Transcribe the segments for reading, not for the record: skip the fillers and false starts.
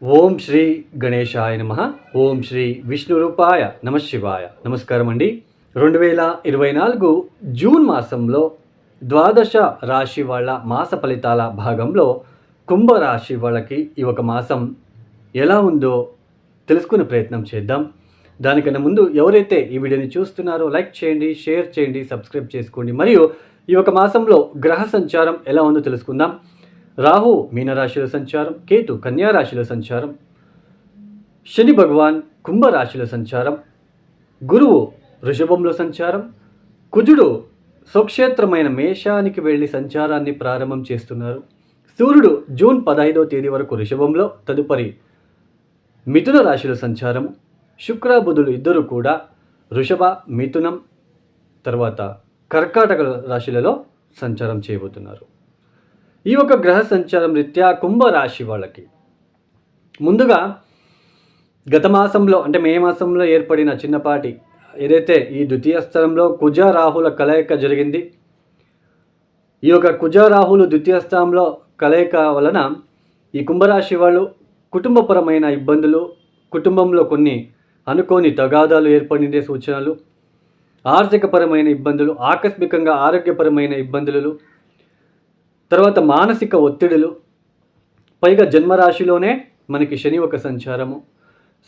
ఓం శ్రీ గణేశాయ నమః. ఓం శ్రీ విష్ణురూపాయ నమ శివాయ. నమస్కారం అండి. 2024 జూన్ మాసంలో ద్వాదశ రాశి వాళ్ళ మాస ఫలితాల భాగంలో కుంభరాశి వాళ్ళకి ఈ ఒక మాసం ఎలా ఉందో తెలుసుకునే ప్రయత్నం చేద్దాం. దానికన్నా ముందు ఎవరైతే ఈ వీడియోని చూస్తున్నారో లైక్ చేయండి, షేర్ చేయండి, సబ్స్క్రైబ్ చేసుకోండి. మరియు ఈ ఒక మాసంలో గ్రహ సంచారం ఎలా ఉందో తెలుసుకుందాం. రాహు మీనరాశిలో సంచారం, కేతు కన్యా రాశిలో సంచారం, శని భగవాన్ కుంభరాశిలో సంచారం, గురువు వృషభంలో సంచారం, కుజుడు స్వక్షేత్రమైన మేషానికి వెళ్ళి సంచారాన్ని ప్రారంభం చేస్తున్నారు. సూర్యుడు జూన్ 15వ తేదీ వరకు వృషభంలో, తదుపరి మిథున రాశిలో సంచారం. శుక్ర బుధులు ఇద్దరు కూడా వృషభ, మిథునం, తర్వాత కర్కాటక రాశులలో సంచారం చేయబోతున్నారు. ఈ ఒక గ్రహ సంచారం రీత్యా కుంభరాశి వాళ్ళకి ముందుగా గత మాసంలో అంటే మే మాసంలో ఏర్పడిన చిన్నపాటి ఏదైతే ఈ ద్వితీయ స్థలంలో కుజ రాహుల కలయిక జరిగింది. ఈ యొక్క కుజ రాహులు ద్వితీయ స్థానంలో కలయిక వలన ఈ కుంభరాశి వాళ్ళు కుటుంబపరమైన ఇబ్బందులు, కుటుంబంలో కొన్ని అనుకోని తగాదాలు ఏర్పడిన సూచనలు, ఆర్థికపరమైన ఇబ్బందులు, ఆకస్మికంగా ఆరోగ్యపరమైన ఇబ్బందులు, తర్వాత మానసిక ఒత్తిడులు, పైగా జన్మరాశిలోనే మనకి శని ఒక సంచారము.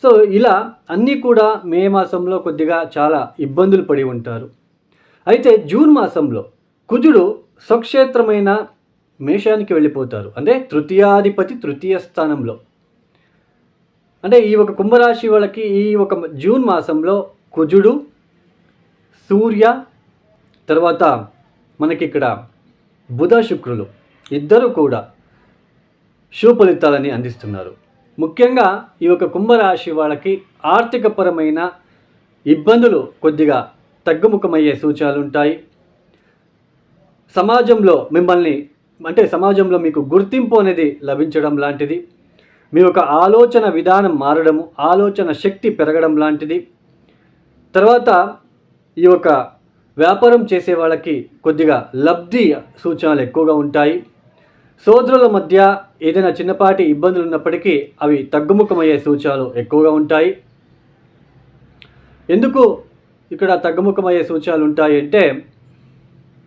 సో ఇలా అన్నీ కూడా మే మాసంలో కొద్దిగా చాలా ఇబ్బందులు పడి ఉంటారు. అయితే జూన్ మాసంలో కుజుడు స్వక్షేత్రమైన మేషానికి వెళ్ళిపోతారు. అంటే తృతీయాధిపతి తృతీయ స్థానంలో. అంటే ఈ ఒక కుంభరాశి వాళ్ళకి ఈ ఒక జూన్ మాసంలో కుజుడు, సూర్య, తర్వాత మనకి ఇక్కడ బుధ, శుక్రులు ఇద్దరు కూడా శుభ ఫలితాలని అందిస్తున్నారు. ముఖ్యంగా ఈ యొక్క కుంభరాశి వాళ్ళకి ఆర్థికపరమైన ఇబ్బందులు కొద్దిగా తగ్గుముఖమయ్యే సూచనలు ఉంటాయి. సమాజంలో సమాజంలో మీకు గుర్తింపు అనేది లభించడం లాంటిది, మీ యొక్క ఆలోచన విధానం మారడము, ఆలోచన శక్తి పెరగడం లాంటిది. తర్వాత ఈ యొక్క వ్యాపారం చేసే వాళ్ళకి కొద్దిగా లబ్ధి సూచనలు ఎక్కువగా ఉంటాయి. సోదరుల మధ్య ఏదైనా చిన్నపాటి ఇబ్బందులు ఉన్నప్పటికీ అవి తగ్గుముఖమయ్యే సూచనలు ఎక్కువగా ఉంటాయి. ఎందుకు ఇక్కడ తగ్గుముఖమయ్యే సూచనలు ఉంటాయి అంటే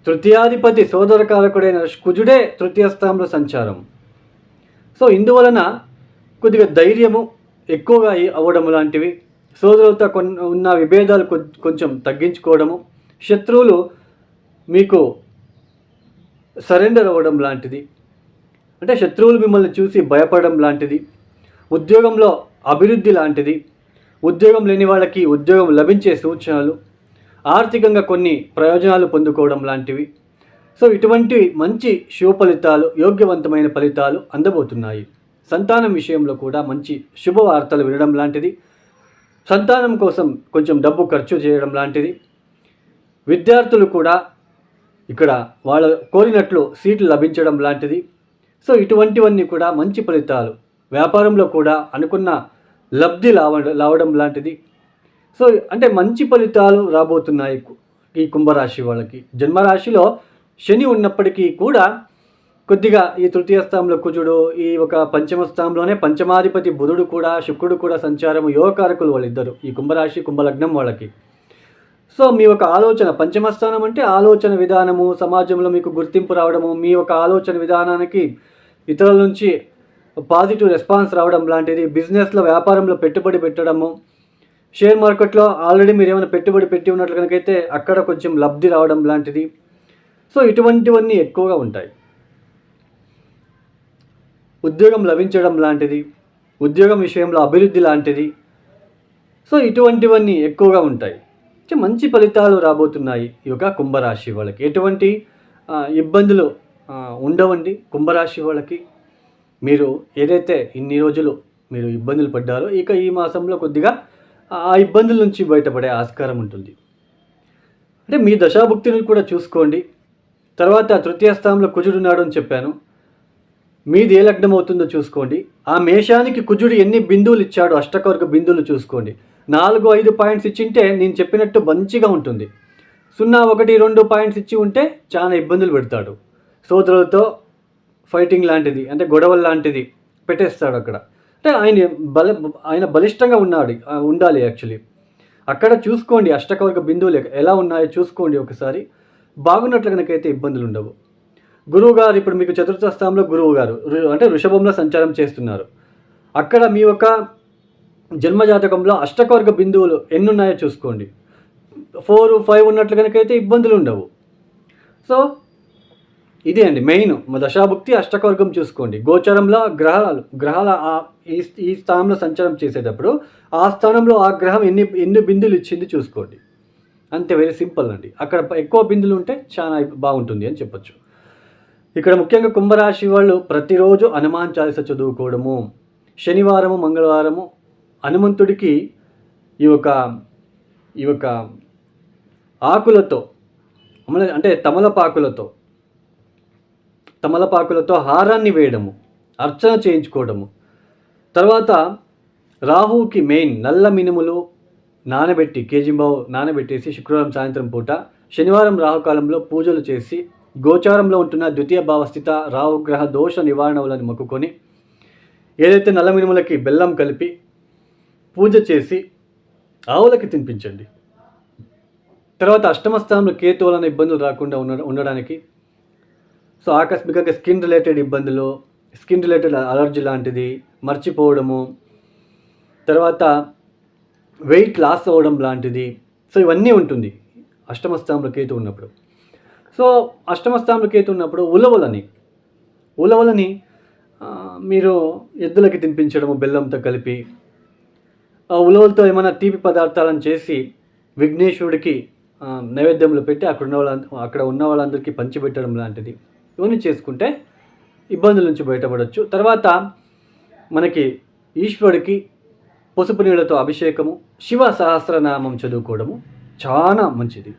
తృతీయాధిపతి సోదరకారకుడైన కుజుడే తృతీయ స్థానంలో సంచారం. సో ఇందువలన కొద్దిగా ధైర్యము ఎక్కువగా అవ్వడం లాంటివి, సోదరులతో ఉన్న విభేదాలు కొంచెం తగ్గించుకోవడము, శత్రువులు మీకు సరెండర్ అవ్వడం లాంటిది, అంటే శత్రువులు మిమ్మల్ని చూసి భయపడడం లాంటిది, ఉద్యోగంలో అభివృద్ధి లాంటిది, ఉద్యోగం లేని వాళ్ళకి ఉద్యోగం లభించే సూచనలు, ఆర్థికంగా కొన్ని ప్రయోజనాలు పొందుకోవడం లాంటివి. సో ఇటువంటి మంచి శుభ ఫలితాలు, యోగ్యవంతమైన ఫలితాలు అందబోతున్నాయి. సంతానం విషయంలో కూడా మంచి శుభవార్తలు వినడం లాంటిది, సంతానం కోసం కొంచెం డబ్బు ఖర్చు చేయడం లాంటిది, విద్యార్థులు కూడా ఇక్కడ వాళ్ళ కోరినట్లు సీట్లు లభించడం లాంటిది. సో ఇటువంటివన్నీ కూడా మంచి ఫలితాలు, వ్యాపారంలో కూడా అనుకున్న లబ్ధి లావడం లాంటిది. సో అంటే మంచి ఫలితాలు రాబోతున్నాయి ఈ కుంభరాశి వాళ్ళకి. జన్మరాశిలో శని ఉన్నప్పటికీ కూడా కొద్దిగా ఈ తృతీయ స్థానంలో కుజుడు, ఈ ఒక పంచమ స్థానంలోనే పంచమాధిపతి బుధుడు కూడా, శుక్రుడు కూడా సంచారము యోగకారకులు వాళ్ళిద్దరు ఈ కుంభరాశి కుంభలగ్నం వాళ్ళకి. సో మీ ఒక ఆలోచన, పంచమ స్థానం అంటే ఆలోచన విధానము, సమాజంలో మీకు గుర్తింపు రావడము, మీ ఒక ఆలోచన విధానానికి ఇతరుల నుంచి పాజిటివ్ రెస్పాన్స్ రావడం లాంటిది, బిజినెస్లో వ్యాపారంలో పెట్టుబడి పెట్టడము, షేర్ మార్కెట్లో ఆల్రెడీ మీరు ఏమైనా పెట్టుబడి పెట్టి ఉన్నట్లు కనుకైతే అక్కడ కొంచెం లబ్ధి రావడం లాంటిది. సో ఇటువంటివన్నీ ఎక్కువగా ఉంటాయి. ఉద్యోగం లభించడం లాంటిది, ఉద్యోగం విషయంలో అభివృద్ధి లాంటిది. సో ఇటువంటివన్నీ ఎక్కువగా ఉంటాయి. మంచి ఫలితాలు రాబోతున్నాయి ఈ యొక్క కుంభరాశి వాళ్ళకి. ఎటువంటి ఇబ్బందులు ఉండవండి కుంభరాశి వాళ్ళకి. మీరు ఏదైతే ఇన్ని రోజులు మీరు ఇబ్బందులు పడ్డారో ఇక ఈ మాసంలో కొద్దిగా ఆ ఇబ్బందుల నుంచి బయటపడే ఆస్కారం ఉంటుంది. అంటే మీ దశాభుక్తిని కూడా చూసుకోండి. తర్వాత తృతీయ స్థానంలో కుజుడు ఉన్నాడు అని చెప్పాను. మీది ఏ లగ్నం అవుతుందో చూసుకోండి. ఆ మేషానికి కుజుడు ఎన్ని బిందువులు ఇచ్చాడో అష్టకవర్గ బిందువులు చూసుకోండి. 4-5 పాయింట్స్ ఇచ్చింటే నేను చెప్పినట్టు మంచిగా ఉంటుంది. 0-1-2 పాయింట్స్ ఇచ్చి ఉంటే చాలా ఇబ్బందులు పెడతాడు. సోదరులతో ఫైటింగ్ లాంటిది, అంటే గొడవలు లాంటిది పెట్టేస్తాడు అక్కడ. అంటే ఆయన బలిష్టంగా ఉండాలి యాక్చువల్లీ. అక్కడ చూసుకోండి అష్టకవర్గ బిందువులు ఎలా ఉన్నాయో చూసుకోండి ఒకసారి. బాగున్నట్లు గనకైతే ఇబ్బందులుండవు. గురువుగారు ఇప్పుడు మీకు చతుర్థ స్థానంలో గురువుగారు అంటే వృషభంలో సంచారం చేస్తున్నారు. అక్కడ మీ యొక్క జన్మజాతకంలో అష్టకవర్గ బిందువులు ఎన్నున్నాయో చూసుకోండి. 4, 5 ఉన్నట్లు గనకైతే ఇబ్బందులుండవు. సో ఇదే అండి మెయిన్. దశాభుక్తి అష్టకవర్గం చూసుకోండి. గోచరంలో గ్రహాల ఈ స్థానంలో సంచారం చేసేటప్పుడు ఆ స్థానంలో ఆ గ్రహం ఎన్ని బిందువులు ఇచ్చింది చూసుకోండి. అంతే, వెరీ సింపుల్ అండి. అక్కడ ఎక్కువ బిందువులు ఉంటే చాలా బాగుంటుంది అని చెప్పొచ్చు. ఇక్కడ ముఖ్యంగా కుంభరాశి వాళ్ళు ప్రతిరోజు హనుమాన్ చాలీస చదువుకోవడము, శనివారము మంగళవారము హనుమంతుడికి ఈ యొక్క ఆకులతో అంటే తమలపాకులతో హారాన్ని వేయడము, అర్చన చేయించుకోవడము. తర్వాత రాహువుకి మెయిన్ నల్ల మినుములు కేజీంబావు నానబెట్టేసి శుక్రవారం సాయంత్రం పూట, శనివారం రాహుకాలంలో పూజలు చేసి గోచారంలో ఉంటున్న ద్వితీయ భావస్థిత రాహుగ్రహ దోష నివారణలను మొక్కుకొని ఏదైతే నల్ల మినుములకి బెల్లం కలిపి పూజ చేసి ఆవులకి తినిపించండి. తర్వాత అష్టమ స్థానంలో కేతు వలన ఇబ్బందులు రాకుండా ఉండడానికి సో ఆకస్మికంగా స్కిన్ రిలేటెడ్ ఇబ్బందులు, స్కిన్ రిలేటెడ్ అలర్జీ లాంటిది, మర్చిపోవడము, తర్వాత వెయిట్ లాస్ అవ్వడం లాంటిది, సో ఇవన్నీ ఉంటుంది అష్టమ స్థానంలో కేతు ఉన్నప్పుడు. సో అష్టమ స్థానంలో కేతు ఉన్నప్పుడు ఉలవలని మీరు ఎద్దులకి తినిపించడము బెల్లంతో కలిపి, ఉలవలతో ఏమైనా తీపి పదార్థాలను చేసి విఘ్నేశ్వరుడికి నైవేద్యంలో పెట్టి అక్కడ ఉన్న వాళ్ళందరికీ పంచిపెట్టడం లాంటిది ఇవన్నీ చేసుకుంటే ఇబ్బందుల నుంచి బయటపడవచ్చు. తర్వాత మనకి ఈశ్వరుడికి పసుపు నీళ్ళతో అభిషేకము, శివ సహస్రనామం చదువుకోవడము చాలా మంచిది.